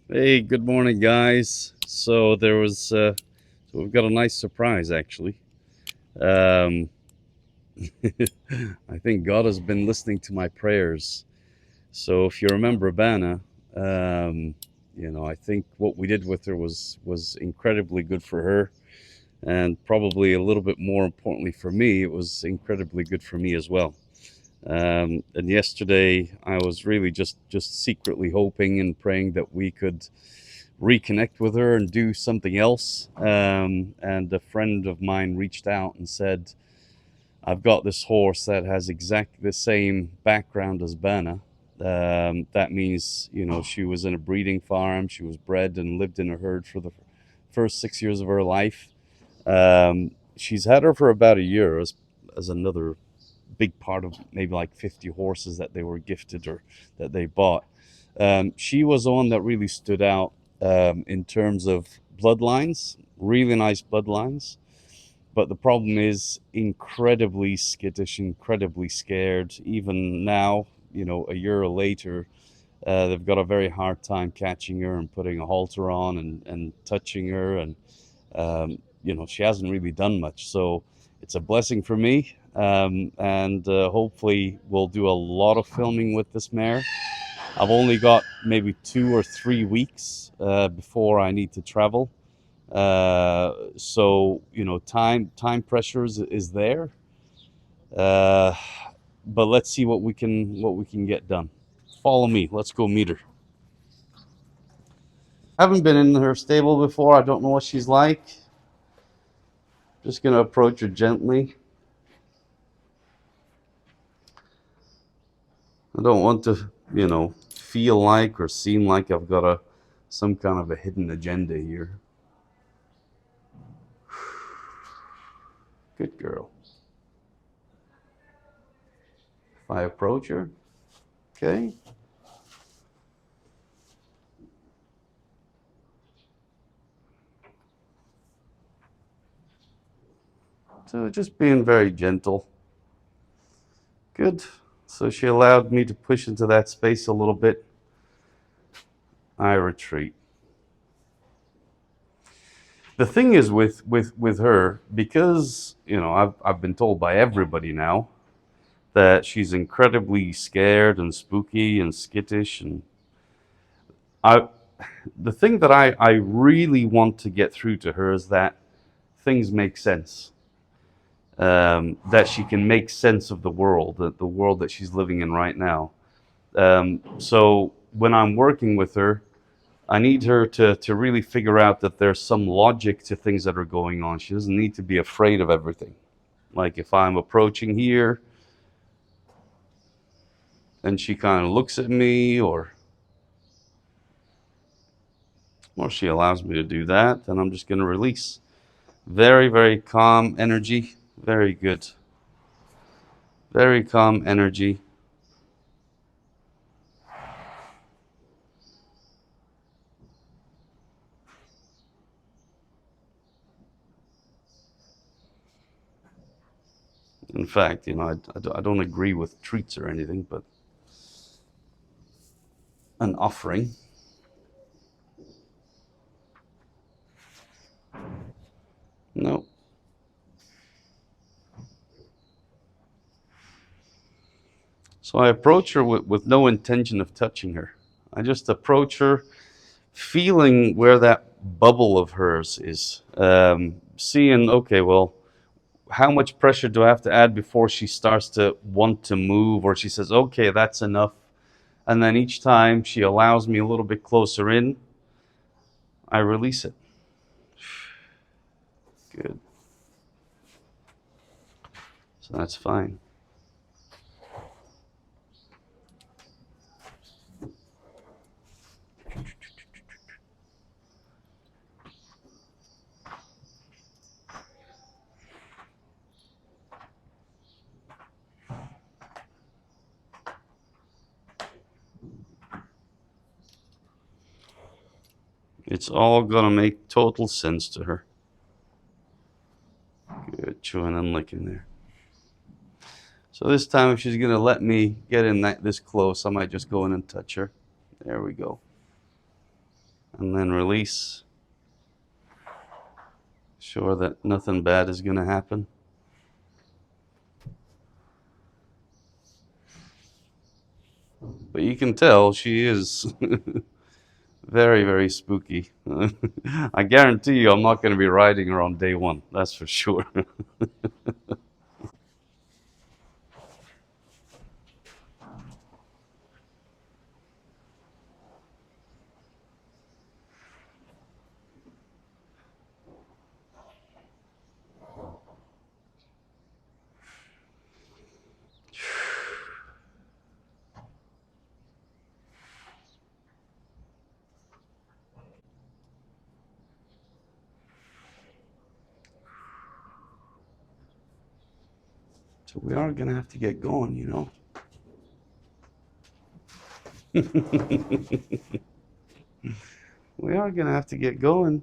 Hey, good morning, guys. So we've got a nice surprise actually. Um, I think God has been listening to my prayers. So if you remember Bana, um, I think what we did with her was incredibly good for her, and probably a little bit more importantly for me, it was incredibly good for me as well. And yesterday, I was really just secretly hoping and praying that we could reconnect with her and do something else. And a friend of mine reached out and said, "I've got this horse that has exactly the same background as Bana. That means, she was in a breeding farm. She was bred and lived in a herd for the first 6 years of her life. She's had her for about a year as another big part of maybe like 50 horses that they were gifted or that they bought. She was the one that really stood out in terms of bloodlines, really nice bloodlines. But the problem is incredibly skittish, incredibly scared. Even now, a year later, they've got a very hard time catching her and putting a halter on and touching her. And she hasn't really done much. So it's a blessing for me. And hopefully, we'll do a lot of filming with this mare. I've only got maybe 2 or 3 weeks before I need to travel. So time pressure is there. Uh, but let's see what we can get done. Follow me. Let's go meet her. Haven't been in her stable before. I don't know what she's like. Just gonna approach her gently. I don't want to, feel like or seem like I've got some kind of a hidden agenda here. Good girl. If I approach her, okay. So just being very gentle. Good. So she allowed me to push into that space a little bit. I retreat. The thing is with her, because I've been told by everybody now that she's incredibly scared and spooky and skittish, and I the thing that I really want to get through to her is that things make sense. That she can make sense of the world that she's living in right now. So when I'm working with her, I need her to really figure out that there's some logic to things that are going on. She doesn't need to be afraid of everything. Like if I'm approaching here and she kind of looks at me, or she allows me to do that, then I'm just going to release. Very, very calm energy. Very good. Very calm energy. In fact, I don't agree with treats or anything, but an offering. No. So I approach her with no intention of touching her. I just approach her, feeling where that bubble of hers is. Seeing, okay, well, how much pressure do I have to add before she starts to want to move, or she says, okay, that's enough. And then each time she allows me a little bit closer in, I release it. Good. So that's fine. It's all gonna make total sense to her. Good, chewing and licking there. So this time, if she's gonna let me get in this close, I might just go in and touch her. There we go. and then release. Sure that nothing bad is going to happen. But you can tell she is very, very spooky. I guarantee you I'm not going to be riding her on day one. That's for sure. So we are going to have to get going, you know. We are going to have to get going.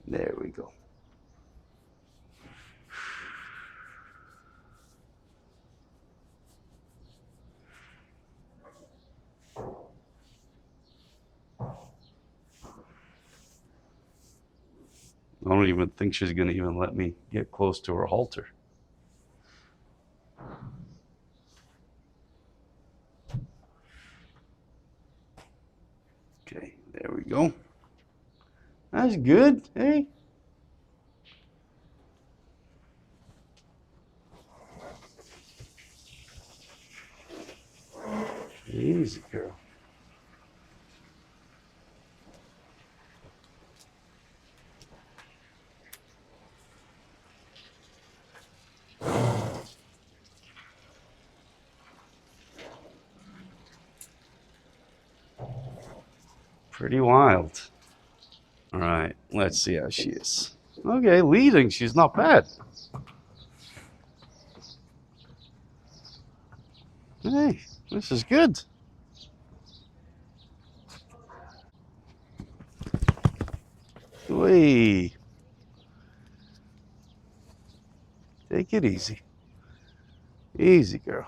There we go. I don't even think she's going to even let me get close to her halter. Okay, there we go. That's good, hey? Easy, girl. Pretty wild. All right, let's see how she is. Okay, leading, she's not bad. Hey, this is good. Wait. Take it easy. Easy, girl.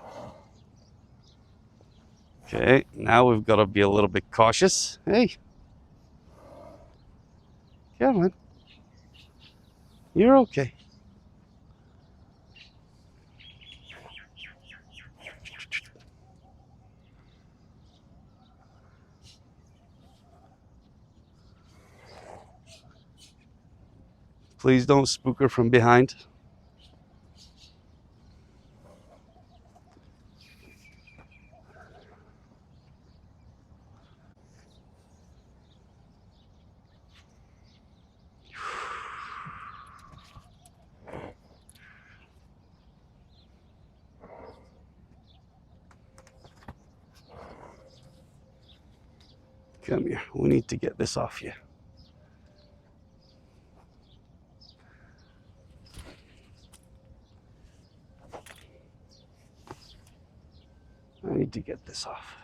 Okay, now we've got to be a little bit cautious. Hey. Come on. You're okay. Please don't spook her from behind. Come here. We need to get this off you. I need to get this off.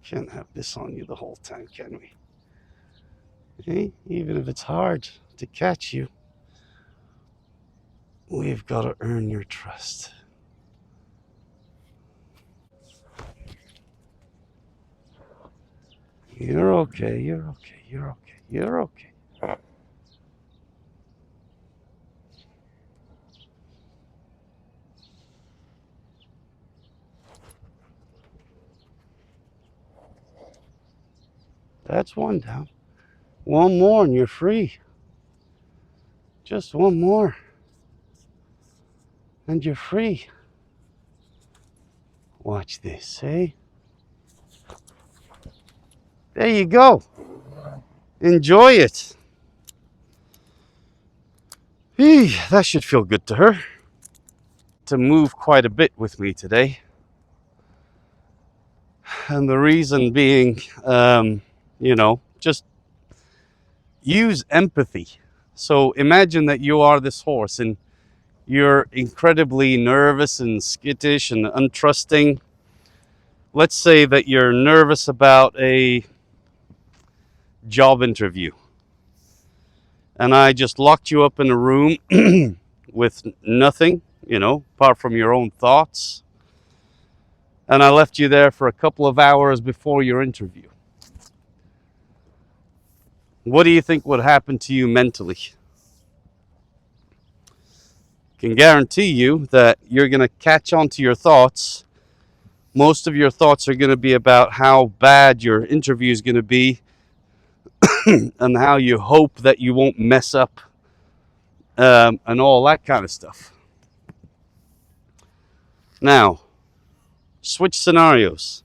Can't have this on you the whole time, can we? Hey, even if it's hard to catch you, we've got to earn your trust. You're okay, you're okay, you're okay, you're okay. That's one down. One more and you're free. Just one more. And you're free. Watch this, eh? There you go. Enjoy it. That should feel good to her. To move quite a bit with me today. And the reason being, just use empathy. So imagine that you are this horse and you're incredibly nervous and skittish and untrusting. Let's say that you're nervous about a job interview and I just locked you up in a room with nothing, apart from your own thoughts, and I left you there for a couple of hours before your interview, what do you think would happen to you mentally? Can guarantee you that you're going to catch on to your thoughts. Most of your thoughts are going to be about how bad your interview is going to be and how you hope that you won't mess up, and all that kind of stuff. Now, switch scenarios.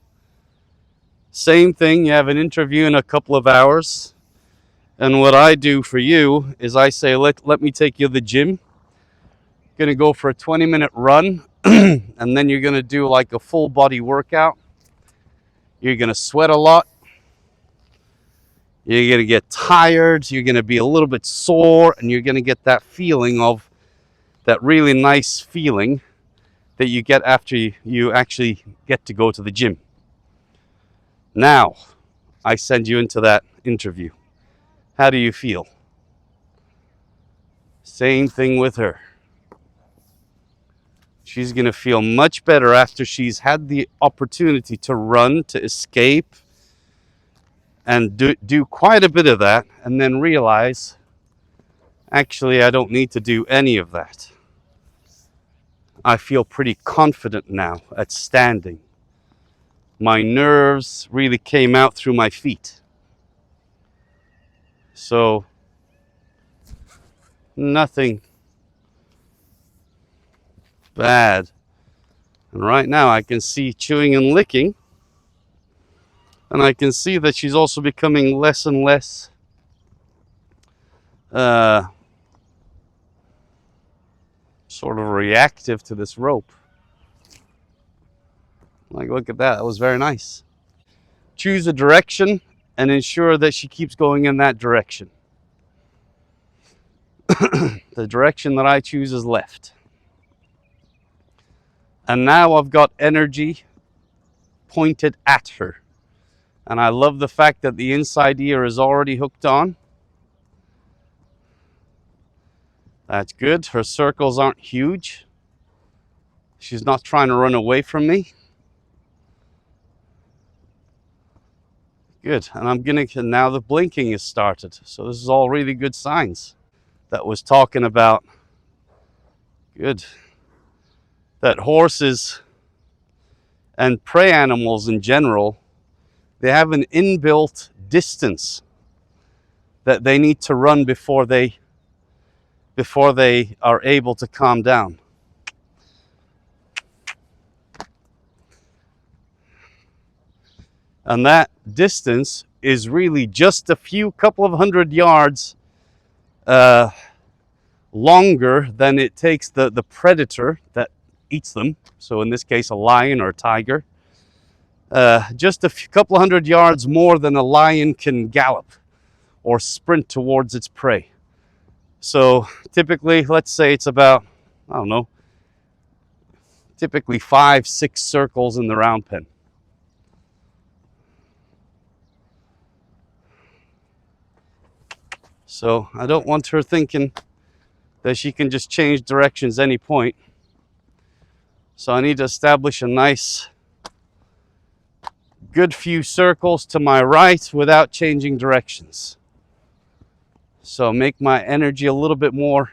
Same thing, you have an interview in a couple of hours, and what I do for you is I say, let me take you to the gym. Going to go for a 20-minute run, and then you're going to do like a full body workout. You're going to sweat a lot. You're going to get tired. You're going to be a little bit sore, and you're going to get that feeling of that really nice feeling that you get after you actually get to go to the gym. Now, I send you into that interview. How do you feel? Same thing with her. She's going to feel much better after she's had the opportunity to run, to escape, and do quite a bit of that, and then realize, actually, I don't need to do any of that. I feel pretty confident now at standing. My nerves really came out through my feet. So, nothing bad. And right now I can see chewing and licking. And I can see that she's also becoming less and less sort of reactive to this rope. Like, look at that. That was very nice. Choose a direction and ensure that she keeps going in that direction. The direction that I choose is left. And now I've got energy pointed at her. And I love the fact that the inside ear is already hooked on. That's good. Her circles aren't huge. She's not trying to run away from me. Good. And now the blinking has started. So this is all really good signs. That was talking about, good, that horses and prey animals in general, they have an inbuilt distance that they need to run before they are able to calm down. And that distance is really just a couple of hundred yards longer than it takes the predator that eats them. So in this case, a lion or a tiger. Just a couple of hundred yards more than a lion can gallop or sprint towards its prey. So typically, let's say it's about, I don't know, typically 5-6 circles in the round pen. So I don't want her thinking that she can just change directions any point. So I need to establish a nice, good few circles to my right without changing directions. So make my energy a little bit more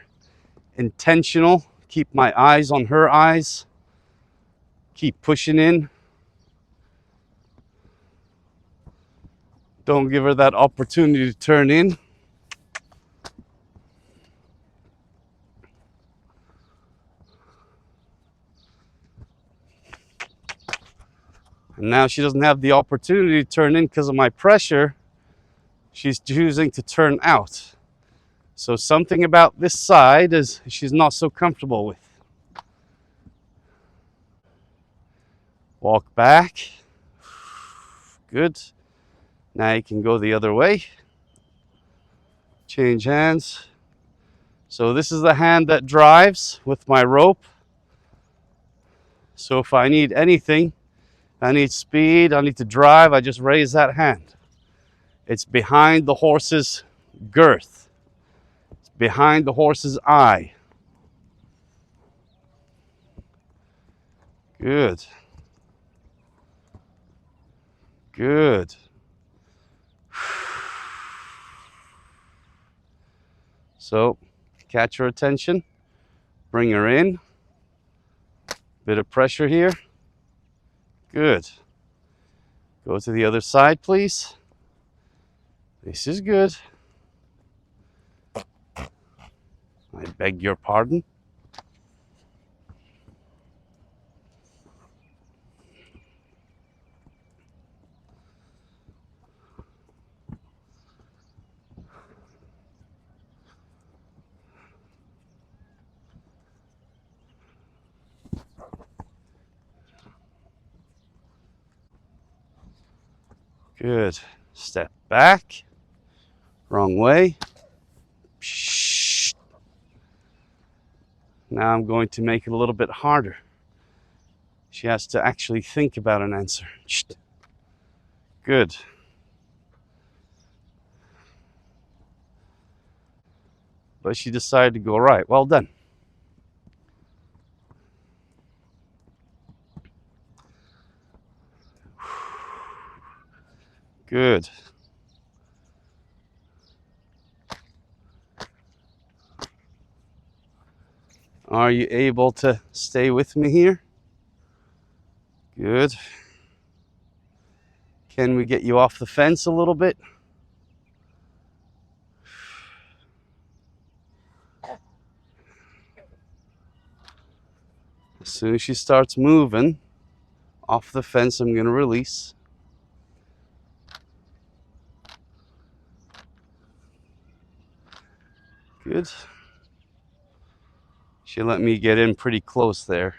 intentional. Keep my eyes on her eyes. Keep pushing in. Don't give her that opportunity to turn in. And now she doesn't have the opportunity to turn in because of my pressure. She's choosing to turn out. So something about this side is she's not so comfortable with. Walk back. Good. Now you can go the other way. Change hands. So this is the hand that drives with my rope. So if I need anything, I need speed, I need to drive, I just raise that hand. It's behind the horse's girth. behind the horse's eye. Good. Good. So, catch her attention, bring her in. Bit of pressure here. Good. Go to the other side, please. This is good. I beg your pardon. Good. Step back. Wrong way. Shh. Now I'm going to make it a little bit harder. She has to actually think about an answer. Shh. Good. But she decided to go right. Well done. Good. Are you able to stay with me here? Good. Can we get you off the fence a little bit? As soon as she starts moving off the fence, I'm going to release. Good. She let me get in pretty close there.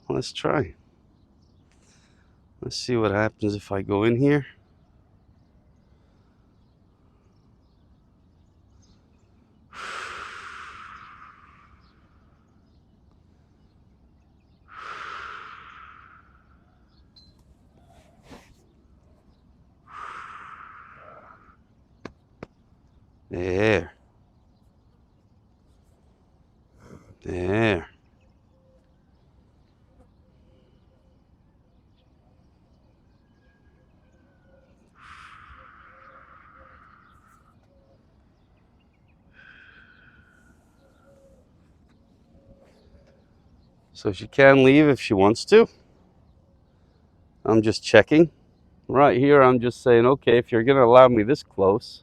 Let's try. Let's see what happens if I go in here. There. There. So she can leave if she wants to. I'm just checking. Right here, I'm just saying, okay, if you're going to allow me this close,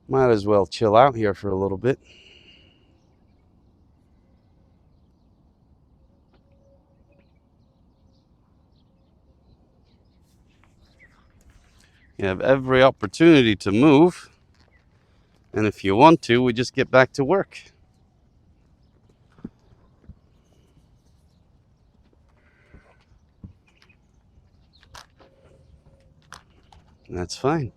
might as well chill out here for a little bit. You have every opportunity to move. And if you want to, we just get back to work. That's fine.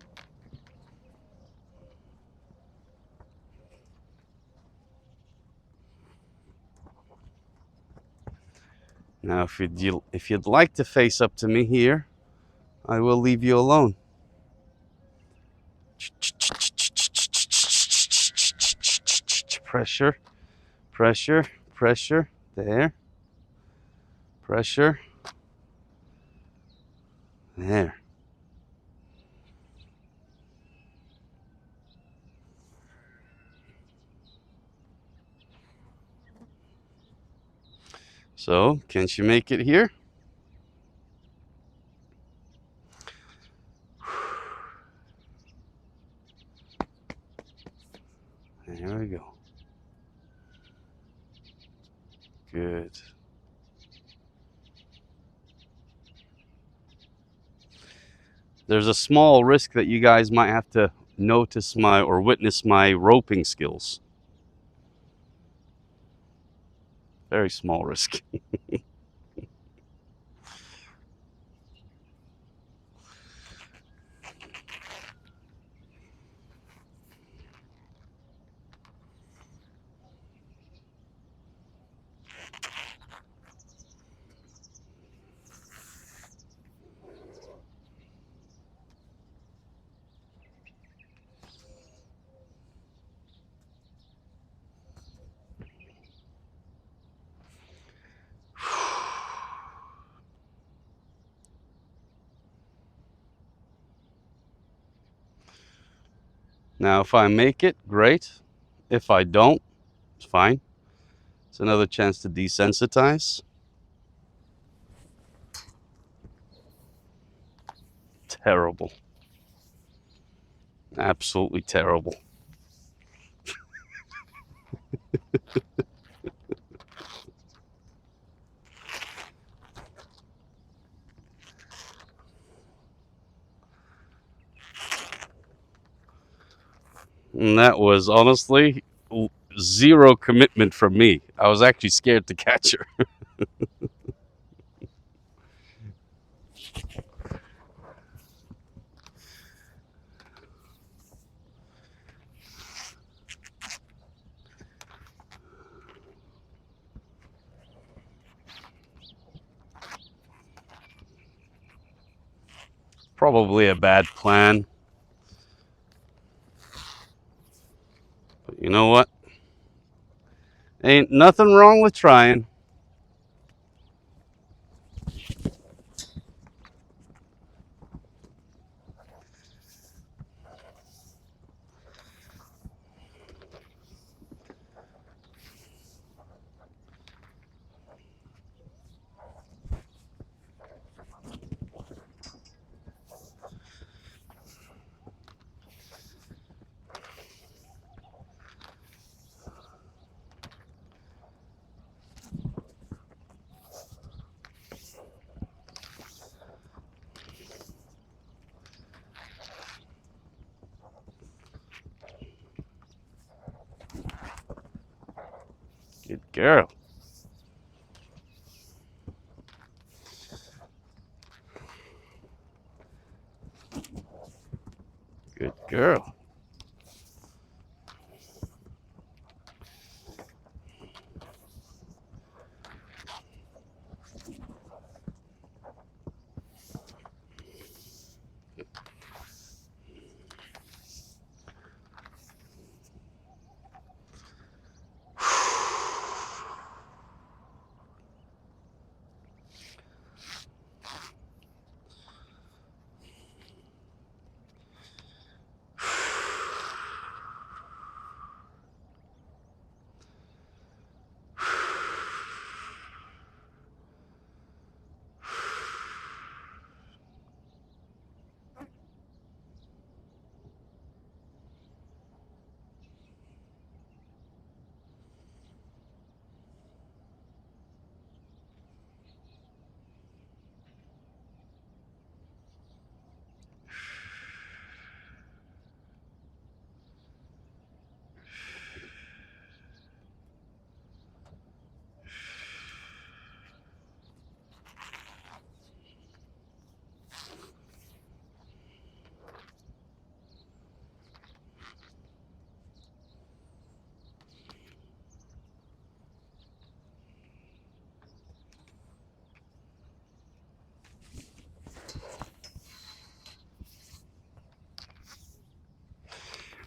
Now, if you'd like to face up to me here, I will leave you alone. Pressure, pressure, pressure. There. Pressure. There. So, can she make it here? There we go. Good. There's a small risk that you guys might have to notice or witness my roping skills. Very small risk. Now, if I make it, great. If I don't, it's fine. It's another chance to desensitize. Terrible. Absolutely terrible. And that was honestly zero commitment from me. I was actually scared to catch her. Probably a bad plan. But you know what? Ain't nothing wrong with trying. Good girl. Good girl.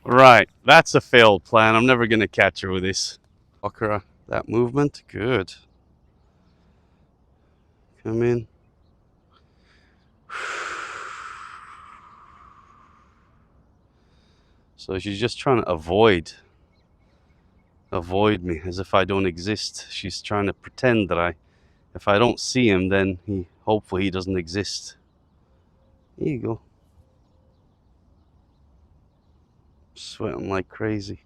Right, that's a failed plan. I'm never going to catch her with this. Walker, that movement, good. Come in. So she's just trying to avoid me as if I don't exist. She's trying to pretend that if I don't see him, then hopefully he doesn't exist. Here you go. Sweating like crazy.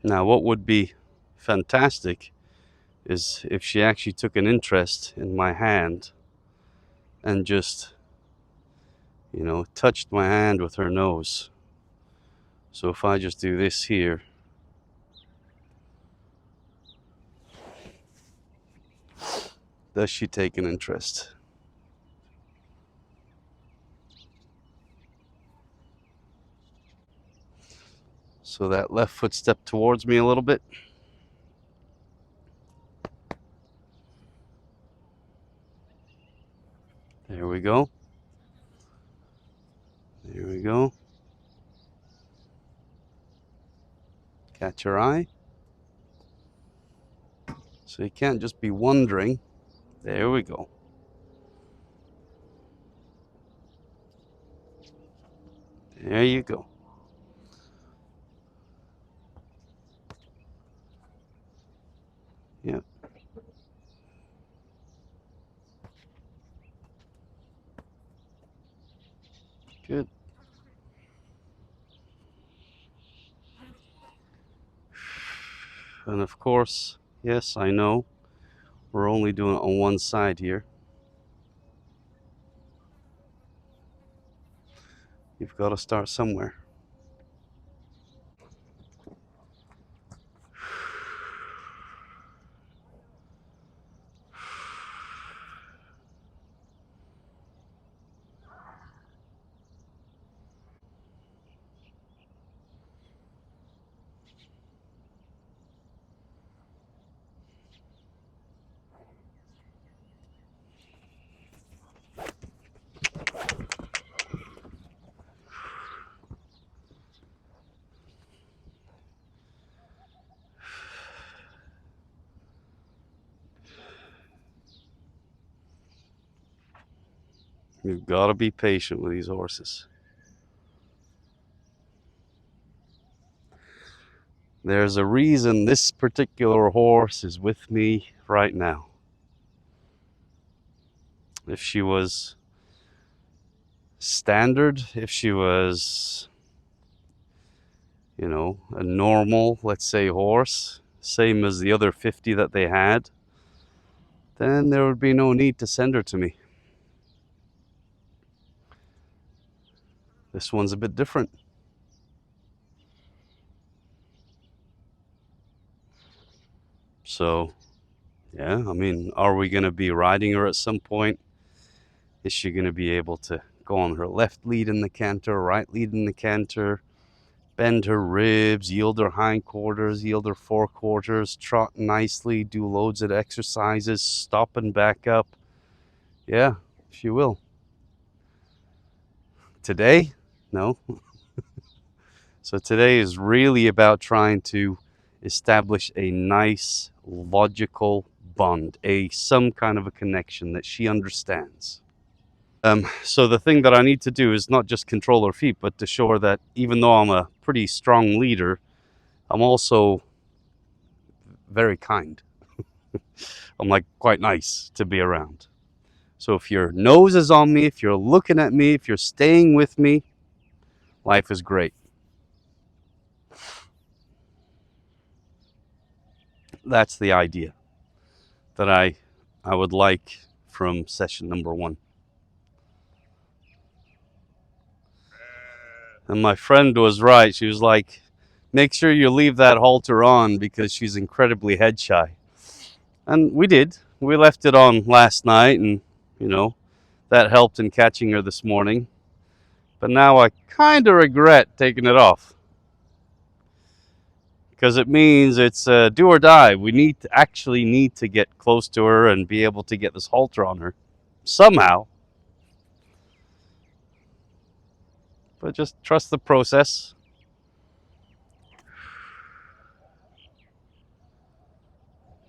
Now, what would be fantastic is if she actually took an interest in my hand and just, touched my hand with her nose. So if I just do this here, does she take an interest? So that left foot stepped towards me a little bit. There we go. There we go. Catch her eye. So you can't just be wondering. There we go. There you go. Yep. Good. And of course, yes, I know, we're only doing it on one side here. You've got to start somewhere. You've got to be patient with these horses. There's a reason this particular horse is with me right now. If she was standard, if she was, a normal, let's say, horse, same as the other 50 that they had, then there would be no need to send her to me. This one's a bit different. So, yeah, I mean, are we going to be riding her at some point? Is she going to be able to go on her left lead in the canter, right lead in the canter, bend her ribs, yield her hindquarters, yield her forequarters, trot nicely, do loads of exercises, stop and back up? Yeah, she will. Today? No. So today is really about trying to establish a nice, logical bond, some kind of a connection that she understands. So the thing that I need to do is not just control her feet, but to show her that even though I'm a pretty strong leader, I'm also very kind. I'm like quite nice to be around. So if your nose is on me, if you're looking at me, if you're staying with me, life is great. That's the idea that I would like from session number 1. And my friend was right. She was like, make sure you leave that halter on because she's incredibly head shy. And we did. We left it on last night, and, that helped in catching her this morning. But now I kind of regret taking it off, because it means it's do or die. We actually need to get close to her and be able to get this halter on her somehow. But just trust the process.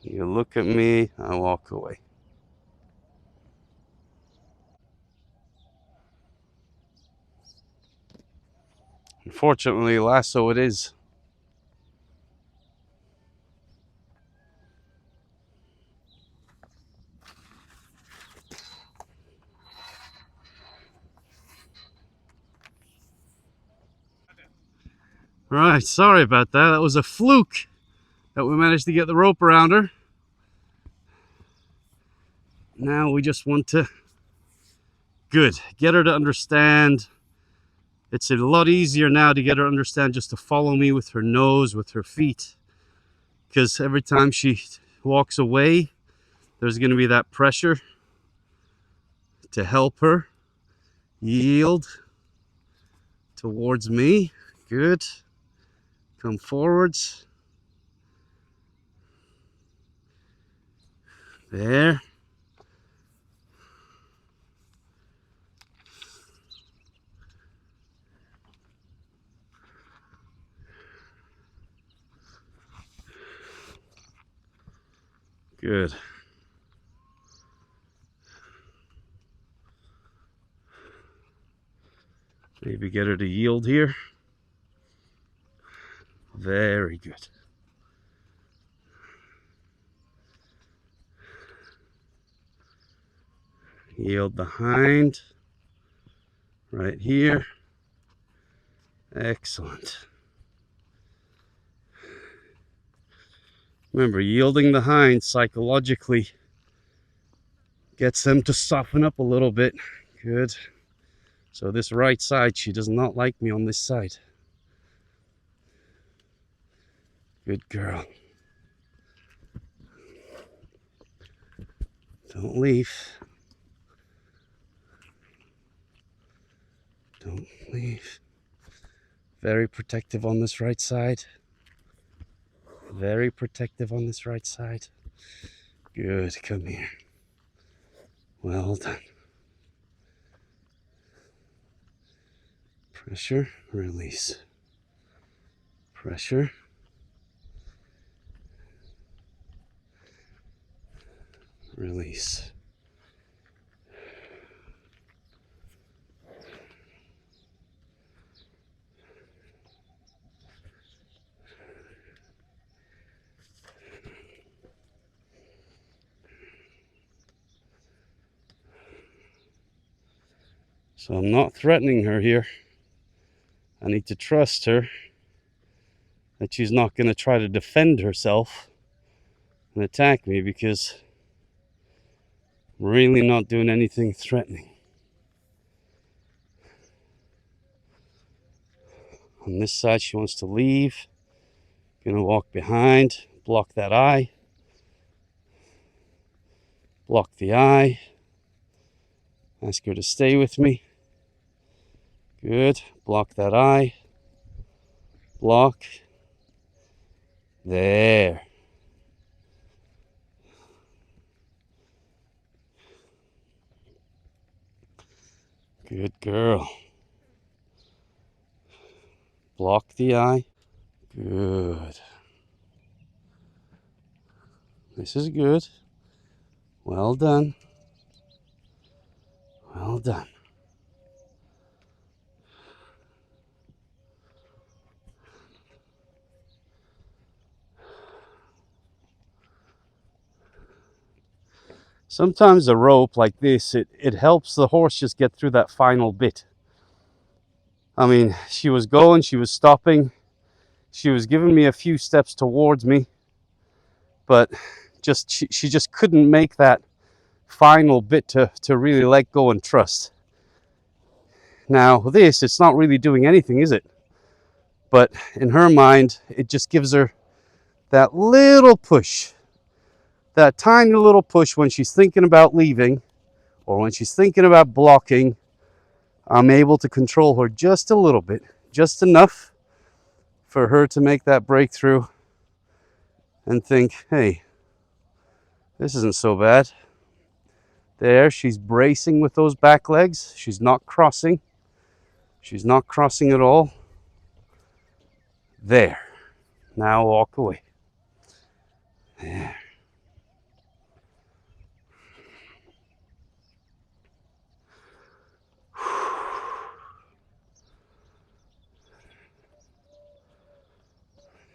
You look at me, I walk away. Unfortunately, lasso it is. Right, sorry about that. That was a fluke that we managed to get the rope around her. Now we just want to Good. Get her to understand. It's a lot easier now to get her to understand just to follow me with her nose, with her feet. Because every time she walks away, there's going to be that pressure to help her yield towards me. Good. Come forwards. There. Good. Maybe get her to yield here. Very good. Yield the hind right here. Excellent. Remember, yielding the hind psychologically gets them to soften up a little bit. Good. So this right side, she does not like me on this side. Good girl. Don't leave. Don't leave. Very protective on this right side. Very protective on this right side. Good. Come here. Well done. Pressure, release. Pressure. Release. So I'm not threatening her here. I need to trust her that she's not going to try to defend herself and attack me, because I'm really not doing anything threatening. On this side, she wants to leave. Gonna walk behind, block that eye. Block the eye. Ask her to stay with me. Good. Block that eye. Block. There. Good girl. Block the eye. Good. This is good. Well done. Well done. Sometimes a rope like this, it helps the horse just get through that final bit. I mean, she was going, she was stopping, she was giving me a few steps towards me, but she just couldn't make that final bit to really let go and trust. Now this, it's not really doing anything, is it? But in her mind, it just gives her that little push, that tiny little push when she's thinking about leaving or when she's thinking about blocking. I'm able to control her just a little bit, just enough for her to make that breakthrough and think, hey, this isn't so bad. There, she's bracing with those back legs. She's not crossing. She's not crossing at all. There. Now walk away. There.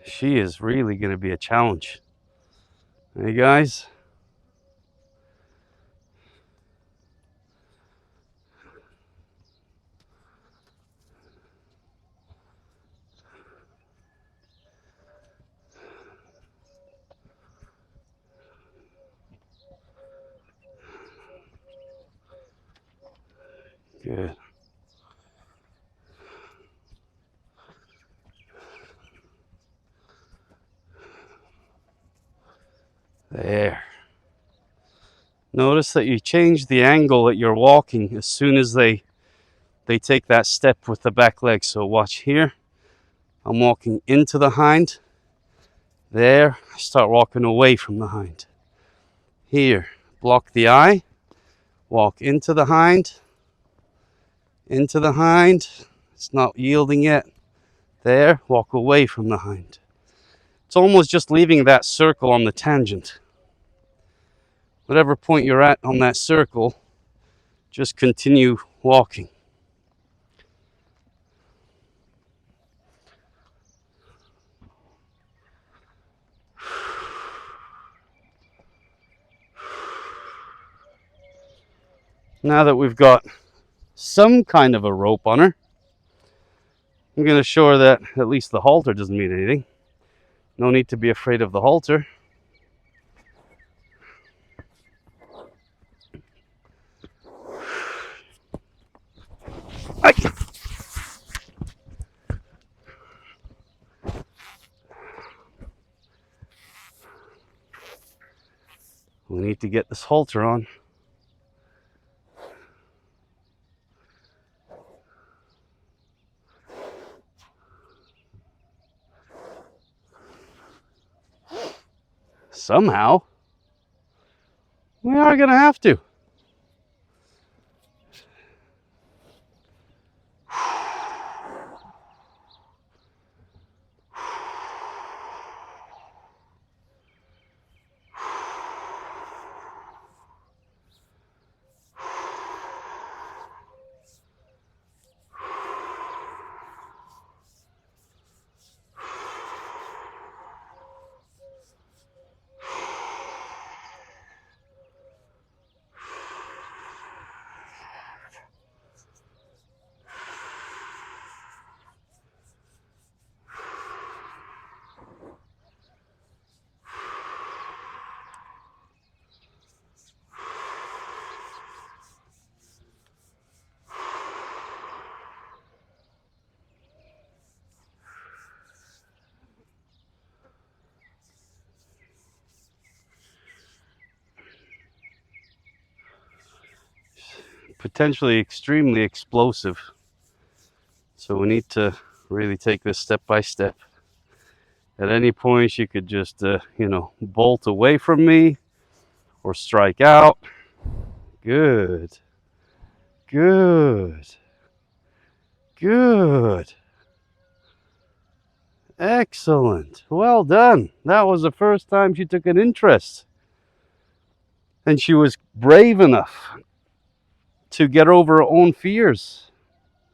She is really going to be a challenge. Hey guys. Good. There. Notice that you change the angle that you're walking as soon as they take that step with the back leg. So watch here. I'm walking into the hind. There, I start walking away from the hind. Here, block the eye. Walk into the hind. Into the hind. It's not yielding yet. There, walk away from the hind. It's almost just leaving that circle on the tangent. Whatever point you're at on that circle, just continue walking. Now that we've got some kind of a rope on her, I'm going to show her that at least the halter doesn't mean anything. No need to be afraid of the halter. We need to get this halter on. Somehow, we are going to have to. Potentially extremely explosive. So we need to really take this step by step. At any point, she could just, bolt away from me or strike out. Good. Good. Good. Excellent. Well done. That was the first time she took an interest. And she was brave enough to get over her own fears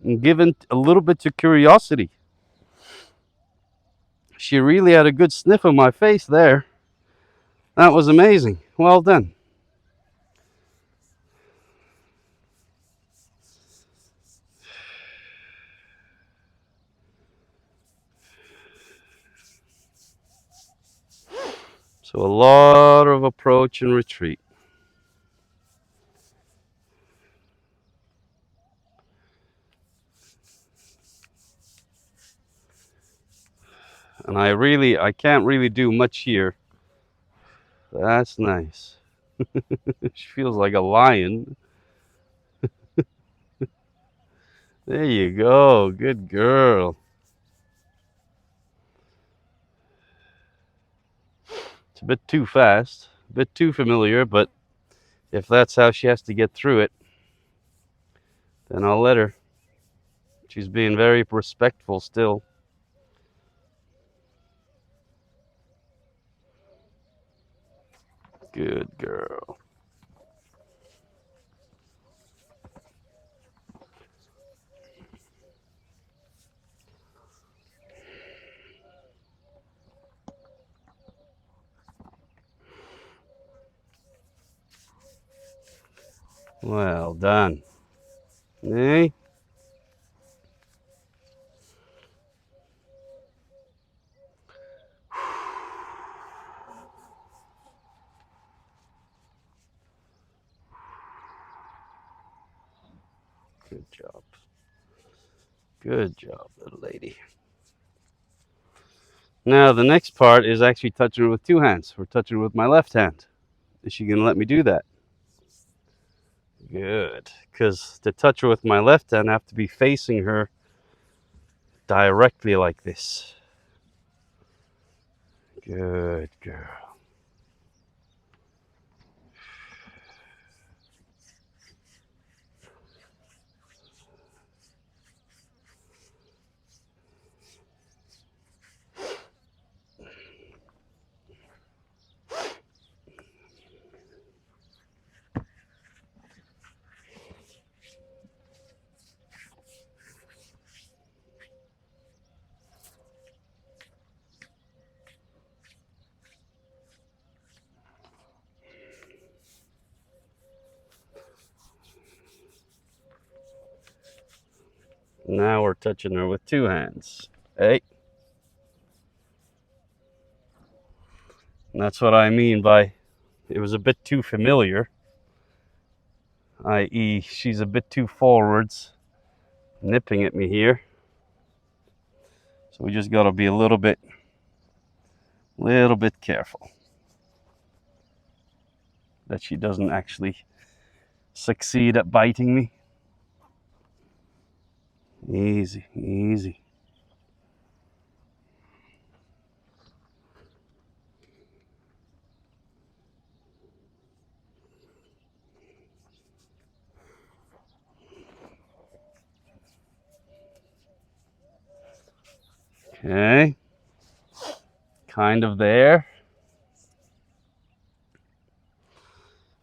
and give in a little bit to curiosity. She really had a good sniff of my face there. That was amazing. Well done. So a lot of approach and retreat. And I can't really do much here. That's nice. She feels like a lion. There you go. Good girl. It's a bit too fast, a bit too familiar, but if that's how she has to get through it, then I'll let her. She's being very respectful still. Good girl. Well done. Hey. Good job. Good job, little lady. Now the next part is actually touching her with two hands. We're touching her with my left hand. Is she going to let me do that? Good. Because to touch her with my left hand, I have to be facing her directly like this. Good girl. Now we're touching her with two hands. Hey. And that's what I mean by it was a bit too familiar, i.e. she's a bit too forwards, nipping at me here. So we just got to be a little bit careful that she doesn't actually succeed at biting me. Easy, easy. Okay. Kind of there.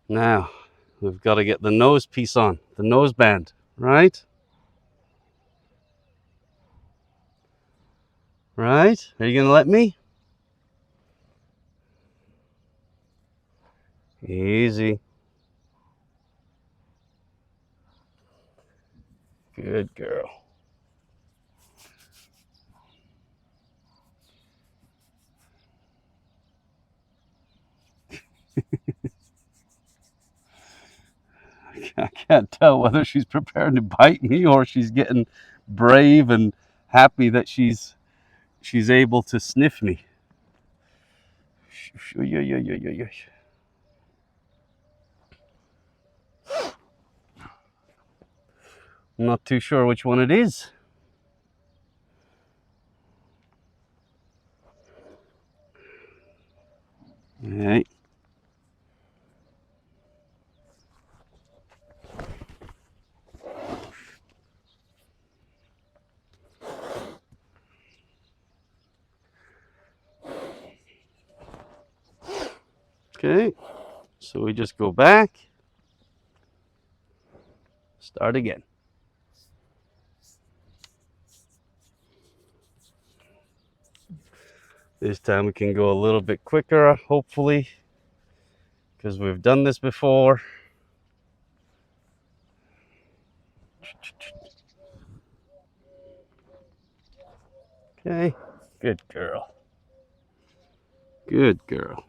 Now, we've got to get the nose piece on, the nose band, right? Right? Are you going to let me? Easy. Good girl. I can't tell whether she's prepared to bite me or she's getting brave and happy that she's able to sniff me. I'm not too sure which one it is. All right. Okay, so we just go back, start again. This time we can go a little bit quicker, hopefully, because we've done this before. Okay, good girl. Good girl.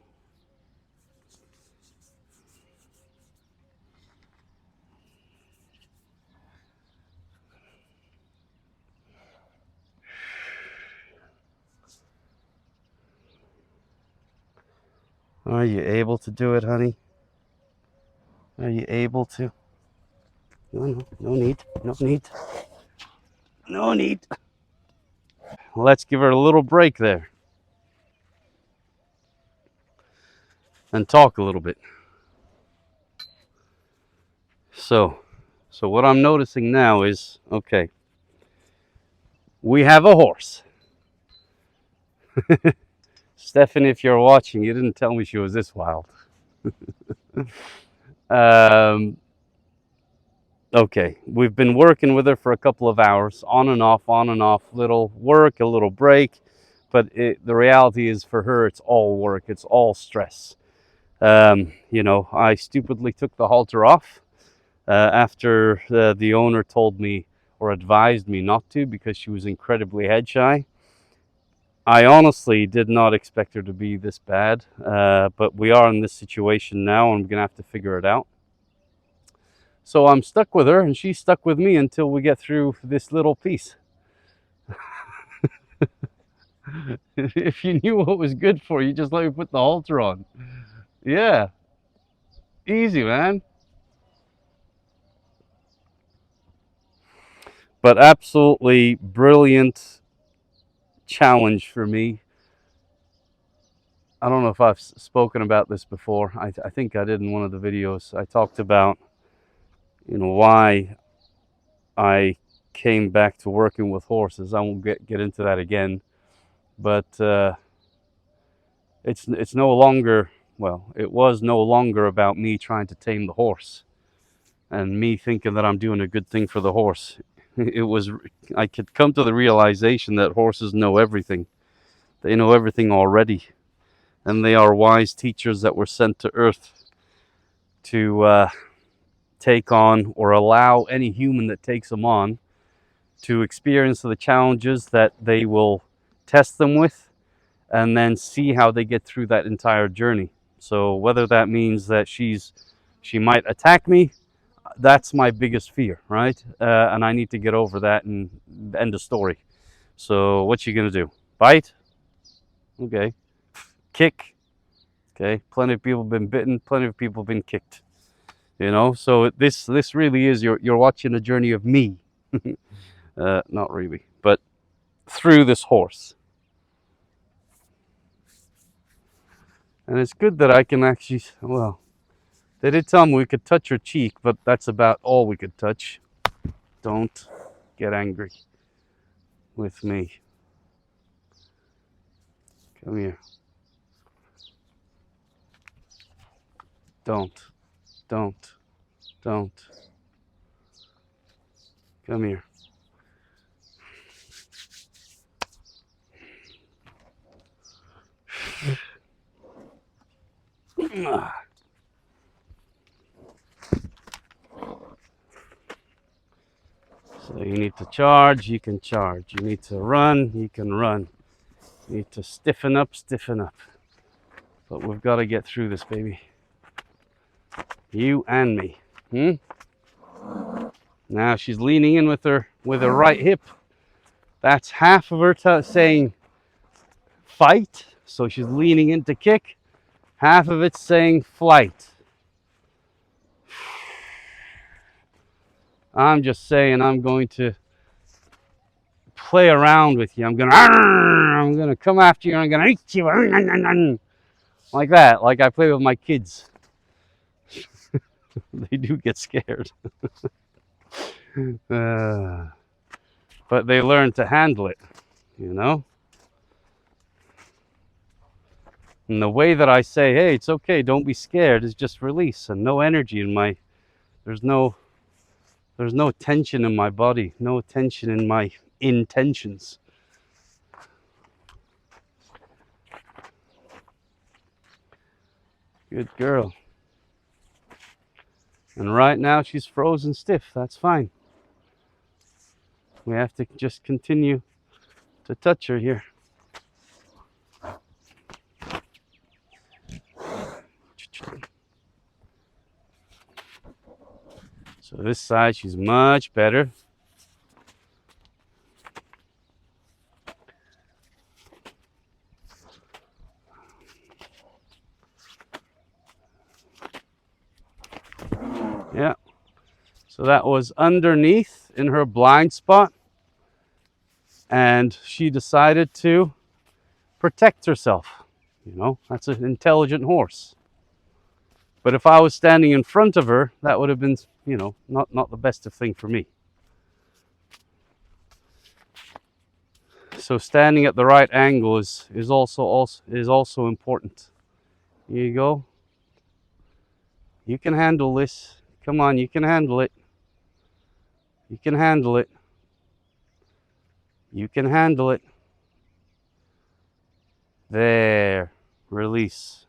Are you able to do it, honey? Are you able to? No, no need. No need. No need. Let's give her a little break there. And talk a little bit. So what I'm noticing now is, okay, we have a horse. Stephanie, if you're watching, you didn't tell me she was this wild. Okay, we've been working with her for a couple of hours, on and off, little work, a little break. But the reality is for her, it's all work, it's all stress. You know, I stupidly took the halter off after the owner told me or advised me not to because she was incredibly head shy. I honestly did not expect her to be this bad, but we are in this situation now and I'm going to have to figure it out. So I'm stuck with her and she's stuck with me until we get through this little piece. If you knew what was good for you, just let me put the halter on. Yeah, easy, man. But absolutely brilliant challenge for me. I don't know if I've spoken about this before. I think I did in one of the videos. I talked about, why I came back to working with horses. I won't get into that again. But it's no longer, well, it was no longer about me trying to tame the horse and me thinking that I'm doing a good thing for the horse. It was, I could come to the realization that horses know everything. They know everything already, and they are wise teachers that were sent to earth to take on or allow any human that takes them on to experience the challenges that they will test them with, and then see how they get through that entire journey. So whether that means that she might attack me, that's my biggest fear, right? And I need to get over that and end the story. So what you gonna do? Bite? Okay. Kick? Okay. Plenty of people have been bitten. Plenty of people have been kicked. So this really is, you're watching a journey of me. Not really, but through this horse. And it's good that I can actually, well, they did tell me we could touch her cheek, but that's about all we could touch. Don't get angry with me. Come here. Don't. Come here. So you need to charge, you can charge. You need to run, you can run. You need to stiffen up. But we've got to get through this, baby. You and me. Now she's leaning in with her right hip. That's half of her saying fight. So she's leaning in to kick. Half of it's saying flight. I'm just saying I'm going to play around with you. I'm gonna come after you and I'm gonna eat you. Like that, like I play with my kids. They do get scared. But they learn to handle it, And the way that I say, hey, it's okay, don't be scared, is just release and no energy in my, there's no tension in my body, no tension in my intentions. Good girl. And right now she's frozen stiff. That's fine. We have to just continue to touch her here. So this side, she's much better. Yeah. So that was underneath in her blind spot. And she decided to protect herself. That's an intelligent horse. But if I was standing in front of her, that would have been, not the best of thing for me. So standing at the right angle is also important. Here you go. You can handle this. Come on, you can handle it. You can handle it. You can handle it. There. Release.